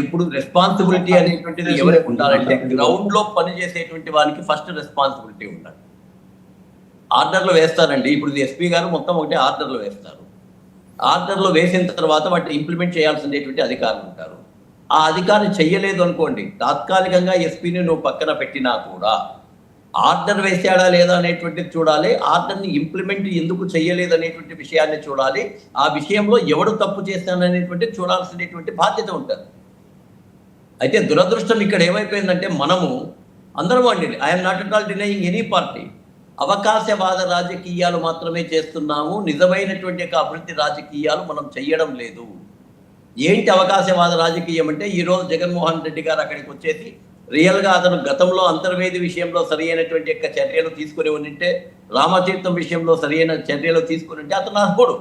ఎప్పుడు రెస్పాన్సిబిలిటీ అనేటువంటిది ఎవరికి ఉండాలంటే గ్రౌండ్ లో పనిచేసేటువంటి వారికి ఫస్ట్ రెస్పాన్సిబిలిటీ ఉండాలి. ఆర్డర్లు వేస్తారండి. ఇప్పుడు ఎస్పీ గారు మొత్తం ఒకటే ఆర్డర్లు వేస్తారు. ఆర్డర్లు వేసిన తర్వాత వాటిని ఇంప్లిమెంట్ చేయాల్సినటువంటి అధికారులు ఉంటారు. ఆ అధికారం చెయ్యలేదు అనుకోండి, తాత్కాలికంగా ఎస్పీని నువ్వు పక్కన పెట్టినా కూడా ఆర్డర్ వేసాడా లేదా అనేటువంటిది చూడాలి. ఆర్డర్ని ఇంప్లిమెంట్ ఎందుకు చెయ్యలేదు అనేటువంటి విషయాన్ని చూడాలి. ఆ విషయంలో ఎవడు తప్పు చేస్తాననేటువంటిది చూడాల్సినటువంటి బాధ్యత ఉంటుంది. అయితే దురదృష్టం ఇక్కడ ఏమైపోయిందంటే మనము అందరం అండి, I'm not at all denying any party, అవకాశవాద రాజకీయాలు మాత్రమే చేస్తున్నాము. నిజమైనటువంటి అభివృద్ధి రాజకీయాలు మనం చెయ్యడం లేదు. ఏంటి అవకాశవాద రాజకీయం అంటే, ఈరోజు జగన్మోహన్ రెడ్డి గారు అక్కడికి వచ్చేసి రియల్గా అతను గతంలో అంతర్వేది విషయంలో సరి అయినటువంటి చర్యలు తీసుకుని ఉంటే, రామతీర్థం విషయంలో సరి అయిన చర్యలు తీసుకుని ఉంటే అతను అర్హుడు.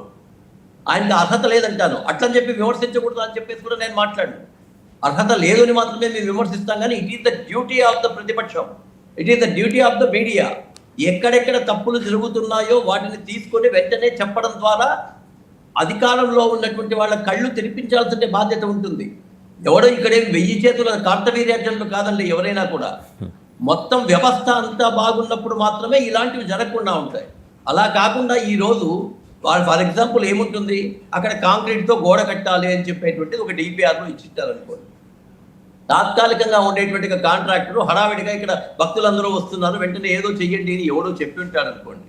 ఆయనకి అర్హత లేదంటాను. అట్లని చెప్పి విమర్శించకూడదు అని చెప్పేసి కూడా నేను మాట్లాడను. అర్హత లేదని మాత్రమే మేము విమర్శిస్తాం. కానీ it is the duty of the ప్రతిపక్షం, it is the duty of the media. ఎక్కడెక్కడ తప్పులు జరుగుతున్నాయో వాటిని తీసుకొని వెంటనే చెప్పడం ద్వారా అధికారంలో ఉన్నటువంటి వాళ్ళ కళ్ళు తెరిపించాల్సిన బాధ్యత ఉంటుంది. ఎవడో ఇక్కడేం 1000 చేతుల కార్తవీర్యార్జనులు కాదండి ఎవరైనా కూడా. మొత్తం వ్యవస్థ అంతా బాగున్నప్పుడు మాత్రమే ఇలాంటివి జరగకుండా ఉంటాయి. అలా కాకుండా ఈరోజు ఫర్ ఎగ్జాంపుల్ ఏముంటుంది, అక్కడ కాంక్రీట్తో గోడ కట్టాలి అని చెప్పేటువంటిది ఒక డిపిఆర్లో ఇచ్చిట్టారనుకోండి. తాత్కాలికంగా ఉండేటువంటి కాంట్రాక్టర్ హడావిడిగా ఇక్కడ భక్తులందరూ వస్తున్నారు, వెంటనే ఏదో చెయ్యండి అని ఎవడో చెప్పి ఉంటాడు అనుకోండి.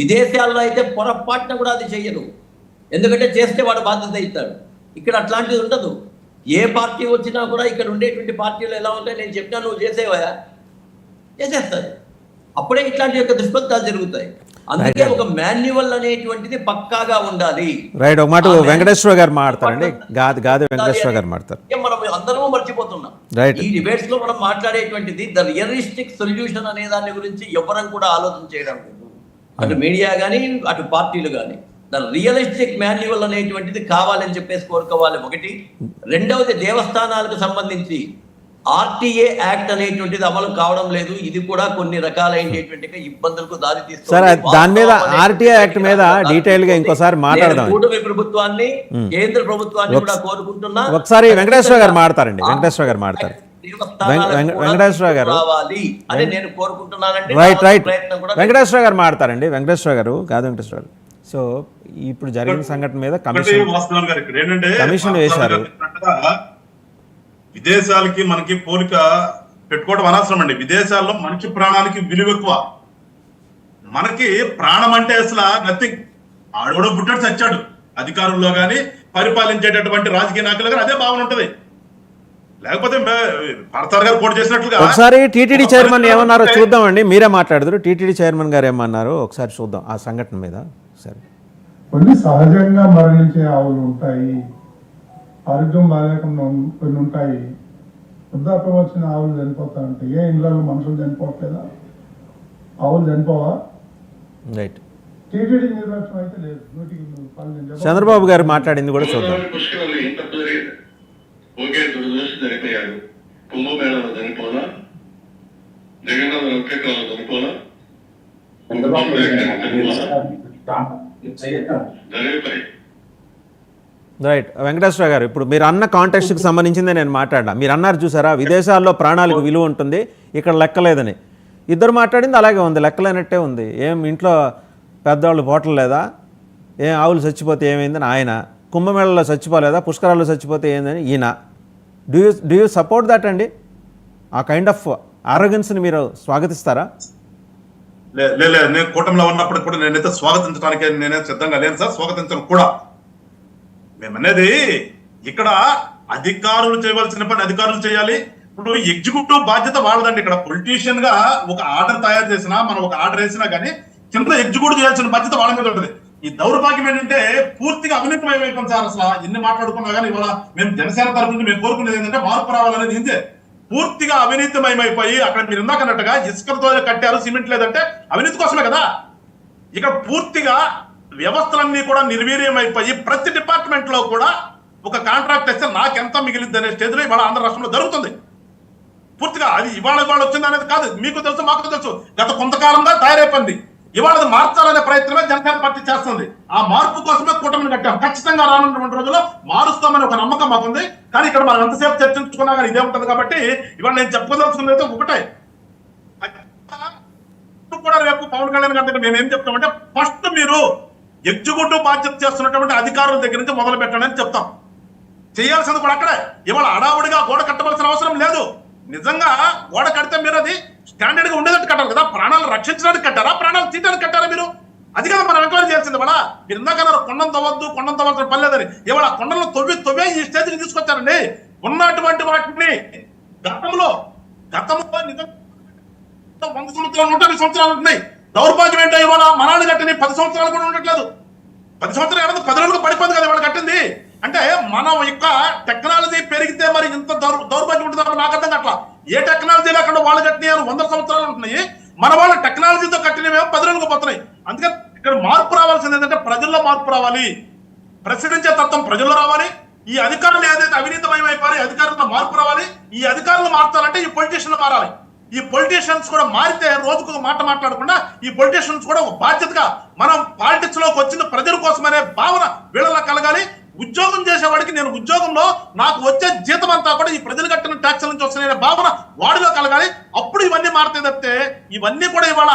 విదేశాల్లో అయితే పొరపాటున కూడా అది చెయ్యరు. ఎందుకంటే చేస్తే వాడు బాధ్యత ఇస్తాడు. ఇక్కడ అట్లాంటిది ఉండదు. ఏ పార్టీ వచ్చినా కూడా ఇక్కడ ఉండేటువంటి పార్టీలు ఎలా ఉంటాయి, నేను చెప్పినా నువ్వు చేసేవా, చేసేస్తారు. అప్పుడే ఇట్లాంటి యొక్క దుష్ఫలితాలు జరుగుతాయి. అందుకే ఒక మాన్యువల్ అనేటువంటిది పక్కాగా ఉండాలి. రైట్. ఒక మాట వెంకటేశ్వర గారు మాట్లాడతారండి. గాది వెంకటేశ్వర గారు మాట్లాడతారు. మనం అందరము మర్చిపోతున్నాం. ఈ డిబేట్స్ లో మనం మాట్లాడేటువంటిది ద రియలిస్టిక్ సొల్యూషన్ అనే దాని గురించి ఎవరం కూడా ఆలోచన చేయడం లేదు. అటు మీడియా కానీ అటు పార్టీలు కానీ ద రియలిస్టిక్ మాన్యువల్ అనేటువంటిది కావాలని చెప్పేసి కోరుకోవాలి. ఒకటి. రెండవది, దేవస్థానాలకు సంబంధించి ఆర్టీఏ యాక్ట్ అనేటువంటిది అమలు కావడం లేదు. ఇది కూడా కొన్ని రకాలైనటువంటి ఇబ్బందులకు దారి తీస్తుంది. సార్, దాని మీద ఆర్టీఏ యాక్ట్ మీద డీటెయిల్ గా ఇంకోసారి మాట్లాడదాం. కూటమి ప్రభుత్వాన్ని, కేంద్ర ప్రభుత్వాన్ని కూడా కోరుకుంటున్నా. ఒకసారి వెంకటేశ్వర గారు మాట్లాడతారండి. వెంకటేశ్వర గారు మాట్లాడతారు. వెంకటేశ్వర గారు అని నేను కోరుకుంటున్నానండి. రైట్. వెంకటేశ్వర గారు మాట్లాడతారండి. వెంకటేశ్వర గారు కాదు, వెంకటేశ్వర గారు. సో ఇప్పుడు జరిగిన సంఘటన మీద కమిషన్ వేశారు. విదేశాలకి మనకి పోలిక పెట్టుకోవడం అనవసరం అండి. విదేశాల్లో మనిషి ప్రాణానికి విలువ ఎక్కువ. మనకి ప్రాణం అంటే అసలు నథింగ్. ఆడోడో పుట్టాడు చచ్చాడు. అధికారుల్లో కానీ పరిపాలించేటటువంటి రాజకీయ నాయకులు కానీ అదే భావన ఉంటది. లేకపోతే పరతార్ గారు పోటీ చేసినట్లుగా ఒకసారి టీటీడీ చైర్మన్ ఏమన్నారో చూద్దామండి. మీరే మాట్లాడదురు. టీటీడీ చైర్మన్ గారు ఏమన్నారో ఒకసారి చూద్దాం ఆ సంఘటన మీద. సరే, కొన్ని సహజంగా మరణించే ఆవులు ఉంటాయి, ఆరోగ్యం బాగాలేకుండా కొన్ని ఉంటాయి. వృద్ధాప్యం వచ్చిన ఆవులు చనిపోతా ఉంటాయి. ఏ ఇళ్లలో మనుషులు చనిపోవట్లేదా? ఆవులు చనిపోవా? రైట్. టీటీడీ నిర్లక్ష్యం అయితే లేదు. చంద్రబాబు గారు మాట్లాడింది కూడా చూద్దాం. కుంభమేళలో చనిపోనా, జగన్నాథ నక్షత్రాలు చనిపోనా, జరుగుతాయి. రైట్. వెంకటేశ్వర గారు, ఇప్పుడు మీరు అన్న కాంటెక్స్ట్కి సంబంధించిందే నేను మాట్లాడినా. మీరు అన్నారు చూసారా, విదేశాల్లో ప్రాణాలకు విలువ ఉంటుంది, ఇక్కడ లెక్కలేదని. ఇద్దరు మాట్లాడింది అలాగే ఉంది, లెక్కలేనట్టే ఉంది. ఏం ఇంట్లో పెద్దవాళ్ళు పోవటం లేదా, ఏం ఆవులు చచ్చిపోతే ఏమైందని ఆయన, కుంభమేళలో చచ్చిపోలేదా, పుష్కరాల్లో చచ్చిపోతే ఏందని ఈయన. డూ యూ సపోర్ట్ దట్ అండి? ఆ కైండ్ ఆఫ్ ఆరోగెన్స్ని మీరు స్వాగతిస్తారా? లేదు, నేను కూటమిలో ఉన్నప్పుడు కూడా నేనైతే స్వాగతించడానికి నేనే సిద్ధంగా లేను సార్, స్వాగతించను కూడా. మేమనేది ఇక్కడ అధికారులు చేయవలసిన పని అధికారులు చేయాలి. ఇప్పుడు ఎగ్జిక్యూటివ్ బాధ్యత వాళ్ళదండి. ఇక్కడ పొలిటీషియన్ గా ఒక ఆర్డర్ తయారు చేసినా, మనం ఒక ఆర్డర్ వేసినా కానీ కింద ఎగ్జిక్యూటివ్ చేయాల్సిన బాధ్యత వాళ్ళ మీద ఉంటుంది. ఈ దౌర్భాగ్యం ఏంటంటే పూర్తిగా అవినీతిమయమైపోయింది సార్. అసలు ఎన్ని మాట్లాడుకున్నా కానీ ఇవాళ మేము జనసేన తరఫు నుంచి మేము కోరుకునేది ఏంటంటే మార్పు రావాలనేది ఇంతే. పూర్తిగా అవినీతిమయమైపోయి అక్కడ మీరు ఇందాక అన్నట్టుగా ఇసుకతో కట్టారు, సిమెంట్ లేదంటే అవినీతి కోసమే కదా. ఇక్కడ పూర్తిగా వ్యవస్థలన్నీ కూడా నిర్వీర్యమైపోయి ప్రతి డిపార్ట్మెంట్ లో కూడా ఒక కాంట్రాక్ట్ ఇస్తే నాకెంత మిగిలింది అనే స్టేజ్ లో ఇవాళ ఆంధ్ర రాష్ట్రంలో జరుగుతుంది. పూర్తిగా అది ఇవాళ వచ్చింది అనేది కాదు, మీకు తెలుసు, మాకు తెలుసు. గత కొంతకాలంగా తయారైపోయింది. ఇవాళ అది మార్చాలనే ప్రయత్నమే జనసేన పార్టీ చేస్తుంది. ఆ మార్పు కోసమే కూటమిని కట్టాం. ఖచ్చితంగా రానున్నటువంటి రోజుల్లో మారుస్తామని ఒక నమ్మకం మాకుంది. కానీ ఇక్కడ మనం ఎంతసేపు చర్చించుకున్నా కానీ ఇదే ఉంటుంది కాబట్టి ఇవాళ నేను చెప్పుకోదలుచుకున్నది అయితే ఒకటే, కూడా రేపు పవన్ కళ్యాణ్ గారి దగ్గర మేము ఏం చెప్తామంటే ఫస్ట్ మీరు ఎగ్జిక్యూటివ్ బాధ్యత చేస్తున్నటువంటి అధికారుల దగ్గర నుంచి మొదలు పెట్టండి అని చెప్తాం. చేయాల్సింది కూడా అక్కడే. ఇవాళ అడావుడిగా గోడ కట్టవలసిన అవసరం లేదు. నిజంగా గోడ కడితే మీరు అది స్టాండర్డ్ గా ఉండేటట్టు కట్టాలి కదా. ప్రాణాలు రక్షించడానికి కట్టారా, ప్రాణాలు తీయడానికి కట్టారా మీరు? అది కదా మనం ఎంక్వైరీ చేయాల్సింది. ఇవాళ మీరు ఇందాకన్నారు కొండం తవ్వాల్సిన పని లేదని. ఇవాళ కొండలను తవ్వే ఈ స్టేజ్కి తీసుకొచ్చారండి. ఉన్నటువంటి వాటిని గతంలో నిజంగా 100 సంవత్సరాలు 150 సంవత్సరాలు ఉంటున్నాయి. దౌర్భాగ్యం ఏంటో ఇవాళ మనాళ్ళు కట్టిన 10 సంవత్సరాలు కూడా ఉండట్లేదు. 10 సంవత్సరాలు 10 రోజులకు పడిపోయింది కదా ఇవాళ కట్టింది. అంటే మనం యొక్క టెక్నాలజీ పెరిగితే మరి ఇంత దౌర్భాగ్యం ఉంటుందో నాకు అర్థం కావట్లా. ఏ టెక్నాలజీ లేకుండా వాళ్ళు కట్టినాయి 100 సంవత్సరాలు ఉంటున్నాయి. మన వాళ్ళు టెక్నాలజీతో కట్టినవేమో 10 రోజులకు పోతున్నాయి. అందుకని ఇక్కడ మార్పు రావాల్సింది ఏంటంటే ప్రజల్లో మార్పు రావాలి. ప్రశ్నించే తత్వం ప్రజల్లో రావాలి. ఈ అధికారులు ఏదైతే అవినీతిమయమైపోయి అధికారులతో మార్పు రావాలి. ఈ అధికారులు మార్చాలంటే ఈ పొలిటీషియన్లు మారాలి. ఈ పొలిటీషియన్స్ కూడా మారితే రోజుకు ఒక మాట మాట్లాడకుండా ఈ పొలిటీషియన్స్ కూడా ఒక బాధ్యతగా మనం పాలిటిక్స్ లోకి వచ్చింది ప్రజల కోసమనే భావన వీళ్ళలా కలగాలి. ఉద్యోగం చేసేవాడికి నేను ఉద్యోగంలో నాకు వచ్చే జీతం అంతా కూడా ఈ ప్రజలు కట్టిన ట్యాక్స్ నుంచి వస్తున్న భావన వాడిలో కలగాలి. అప్పుడు ఇవన్నీ మారుతాయి తప్పితే ఇవన్నీ కూడా ఇవాళ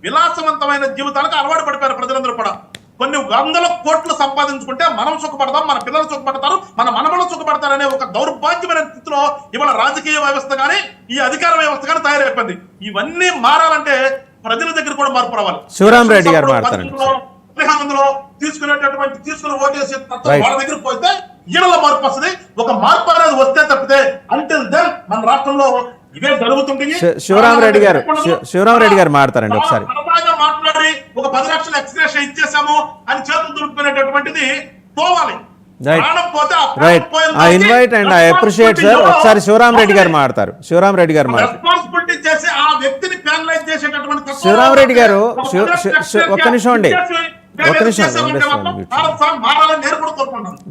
విలాసవంతమైన జీవితాలకు అలవాటు పడిపోయారు ప్రజలందరూ కూడా. కొన్ని 100 కోట్లు సంపాదించుకుంటే మనం సుఖపడతాం, మన పిల్లలు సుఖపడతారు, మన మనమలు సుఖపడతారనే ఒక దౌర్భాగ్యమైన స్థితిలో ఇవాళ రాజకీయ వ్యవస్థ కానీ ఈ అధికార వ్యవస్థ కానీ తయారైపోయింది. ఇవన్నీ మారాలంటే ప్రజల దగ్గర కూడా మార్పు రావాలి. శివరాం రెడ్డి గారు మాట్లాడండి. తీసుకుని ఓటేసే వాళ్ళ దగ్గర పోతే ఈడలో మార్పు వస్తుంది. ఒక మార్పు అనేది వస్తే తప్పితే అంటిల్ దెన్ మన రాష్ట్రంలో ఇవే జరుగుతుంది. శివరాం రెడ్డి గారు మాట్లాడండి ఒకసారి. మాట్లాడి ఒక 10 లక్షల ఎక్స్గ్రేషన్ ఇచ్చేసాము అని చేతులు దులుపుకునేటటువంటిది పోవాలి. ఒకసారి శివరాం రెడ్డి గారు మాట్లాడతారు. రెస్పాన్సిబిలిటీ చేసి ఆ వ్యక్తిని ప్యానలైజ్ చేసేటటువంటి శివరాం రెడ్డి గారు ఒక్క నిమిషం అండి,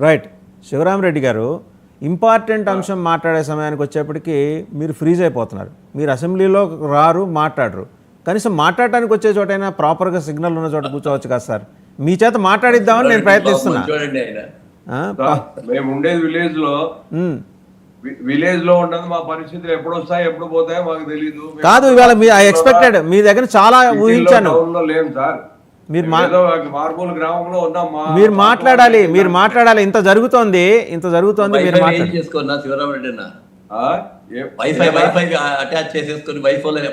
రైట్. శివరాం రెడ్డి గారు ఇంపార్టెంట్ అంశం మాట్లాడే సమయానికి వచ్చేప్పటికి మీరు ఫ్రీజ్ అయిపోతున్నారు. మీరు అసెంబ్లీలో రారు, మాట్లాడరు. కనీసం మాట్లాడటానికి వచ్చే చోటైనా ప్రాపర్గా సిగ్నల్ ఉన్న చోట కూర్చోవచ్చు కదా సార్. మీ చేత మాట్లాడిద్దామని నేను ప్రయత్నిస్తున్నా. మేము ఉండేది విలేజ్ లో ఉండదు. మా పరిస్థితులు ఎప్పుడు వస్తాయి ఎప్పుడు పోతాయో మాకు తెలియదు. కాదు, ఇవాళ ఐ ఎక్స్పెక్టెడ్ మీ దగ్గర చాలా ఊహించాను. లేం సార్, మీరు మార్మూల గ్రామంలో ఉన్నాం. మీరు మాట్లాడాలి. ఇంత జరుగుతోంది మీరు చేసుకున్నా శివరామరెడ్డి వైఫై అటాచ్ చేసేసుకుని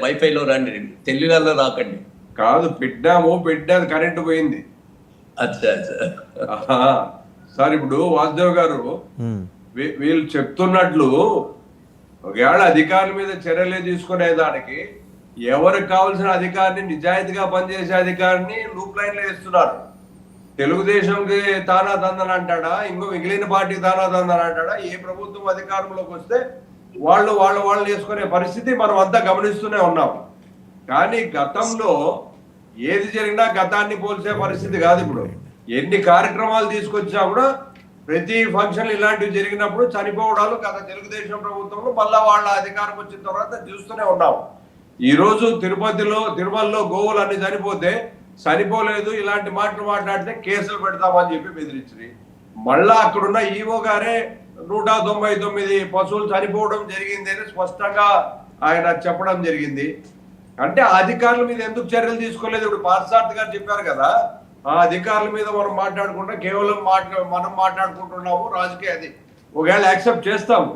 వైఫైలో రండి, సెల్యులర్లో రాకండి. కాదు, పెట్టాది కరెంటు పోయింది. సార్ ఇప్పుడు వాసుదేవ్ గారు వీళ్ళు చెప్తున్నట్లు ఒకవేళ అధికారుల మీద చర్యలే తీసుకునే దానికి ఎవరికి కావాల్సిన అధికారిని, నిజాయితీగా పనిచేసే అధికారిని లూప్ లైన్ లో వేస్తున్నారు. తెలుగుదేశంకి తానా తందని అంటాడా, ఇంకో మిగిలిన పార్టీకి తానా తందని అంటాడా? ఏ ప్రభుత్వం అధికారంలోకి వస్తే వాళ్ళు వేసుకునే పరిస్థితి మనం అంతా గమనిస్తూనే ఉన్నాం. కానీ గతంలో ఏది జరిగినా గతాన్ని పోల్చే పరిస్థితి కాదు. ఇప్పుడు ఎన్ని కార్యక్రమాలు తీసుకొచ్చినా కూడా ప్రతి ఫంక్షన్ ఇలాంటివి జరిగినప్పుడు చనిపోవడాలు గత తెలుగుదేశం ప్రభుత్వంలో మళ్ళా వాళ్ళ అధికారం వచ్చిన తర్వాత చూస్తూనే ఉన్నాం. ఈ రోజు తిరుమలలో గోవులు అన్ని చనిపోలేదు ఇలాంటి మాటలు మాట్లాడితే కేసులు పెడతామని చెప్పి బెదిరించింది. మళ్ళా అక్కడున్న ఈవో గారే 199 పశువులు చనిపోవడం జరిగింది అని స్పష్టంగా ఆయన చెప్పడం జరిగింది. అంటే అధికారుల మీద ఎందుకు చర్యలు తీసుకోలేదు? ఇప్పుడు పార్థసారథి గారు చెప్పారు కదా, ఆ అధికారుల మీద మనం మాట్లాడుకుంటాం, కేవలం మనం మాట్లాడుకుంటున్నాము రాజకీయ. అది ఒకవేళ యాక్సెప్ట్ చేస్తాము.